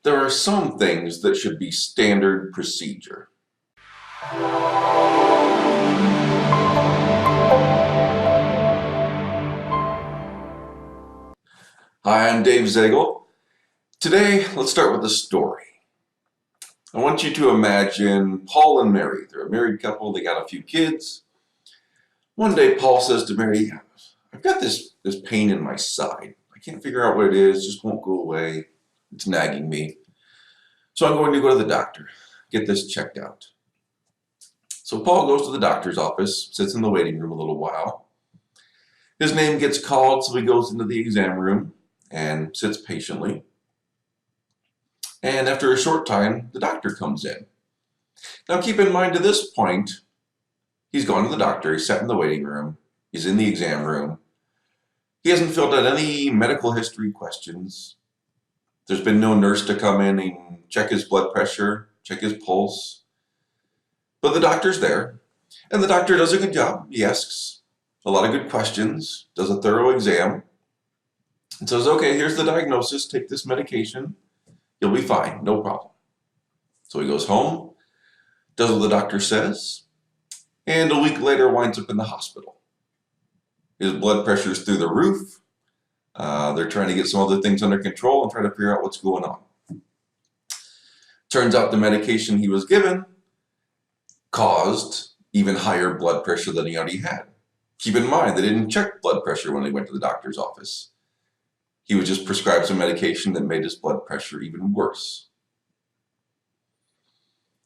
There are some things that should be standard procedure. Hi, I'm Dave Zagel. Today, let's start with a story. I want you to imagine Paul and Mary. They're a married couple, they got a few kids. One day, Paul says to Mary, I've got this pain in my side. I can't figure out what it is, just won't go away. It's nagging me. So I'm going to go to the doctor, get this checked out. So Paul goes to the doctor's office, sits in the waiting room a little while. His name gets called, so he goes into the exam room and sits patiently. And after a short time, the doctor comes in. Now keep in mind, to this point, he's gone to the doctor, he's sat in the waiting room, he's in the exam room. He hasn't filled out any medical history questions. There's been no nurse to come in and check his blood pressure, check his pulse. But the doctor's there, and the doctor does a good job. He asks a lot of good questions, does a thorough exam, and says, okay, here's the diagnosis, take this medication, you'll be fine, no problem. So he goes home, does what the doctor says, and a week later winds up in the hospital. His blood pressure's through the roof. They're trying to get some other things under control and trying to figure out what's going on. Turns out the medication he was given caused even higher blood pressure than he already had. Keep in mind, they didn't check blood pressure when they went to the doctor's office. He was just prescribed some medication that made his blood pressure even worse.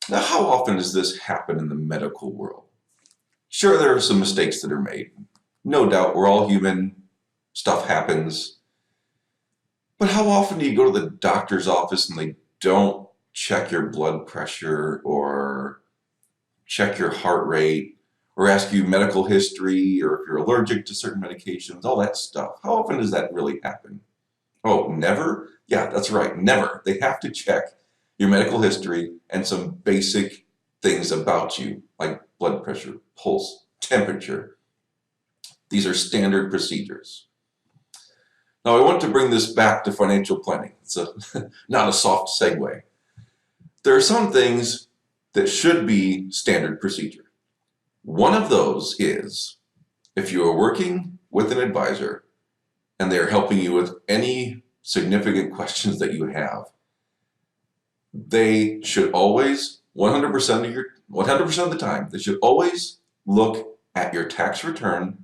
Now, how often does this happen in the medical world? Sure, there are some mistakes that are made. No doubt, we're all human. Stuff happens. But how often do you go to the doctor's office and they don't check your blood pressure or check your heart rate or ask you medical history or if you're allergic to certain medications, all that stuff? How often does that really happen? Oh, never? Yeah, that's right, never. They have to check your medical history and some basic things about you, like blood pressure, pulse, temperature. These are standard procedures. Now, I want to bring this back to financial planning. It's not a soft segue. There are some things that should be standard procedure. One of those is if you are working with an advisor and they're helping you with any significant questions that you have, they should always, 100% of the time, they should always look at your tax return,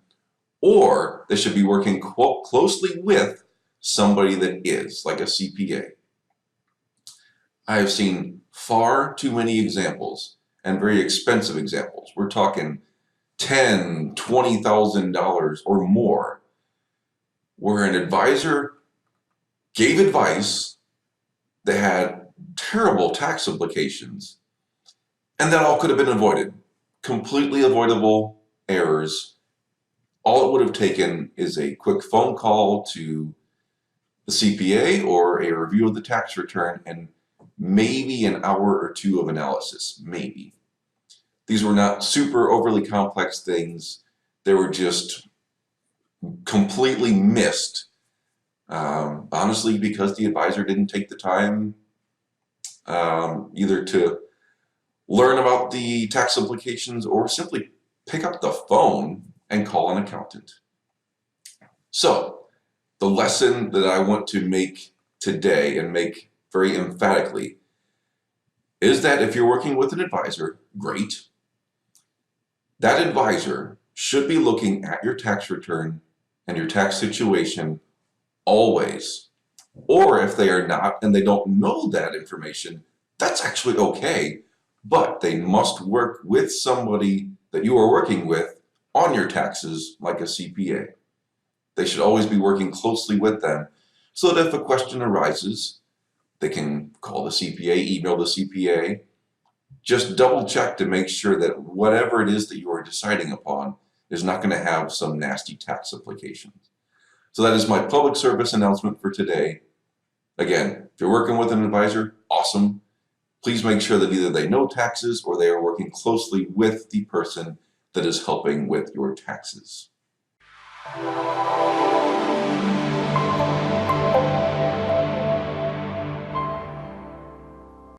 or they should be working closely with somebody that is, like a CPA. I have seen far too many examples, and very expensive examples. We're talking $10,000, $20,000 or more, where an advisor gave advice that had terrible tax implications, and that all could have been avoided. Completely avoidable errors. All it would have taken is a quick phone call to the CPA or a review of the tax return and maybe an hour or two of analysis, maybe. These were not super overly complex things. They were just completely missed, honestly, because the advisor didn't take the time either to learn about the tax implications or simply pick up the phone and call an accountant. So, the lesson that I want to make today and make very emphatically is that if you're working with an advisor, great. That advisor should be looking at your tax return and your tax situation always. Or if they are not and they don't know that information, that's actually okay, but they must work with somebody that you are working with on your taxes, like a CPA. They should always be working closely with them so that if a question arises, they can call the CPA, email the CPA. Just double check to make sure that whatever it is that you are deciding upon is not going to have some nasty tax implications. So that is my public service announcement for today. Again, if you're working with an advisor, awesome. Please make sure that either they know taxes or they are working closely with the person that is helping with your taxes.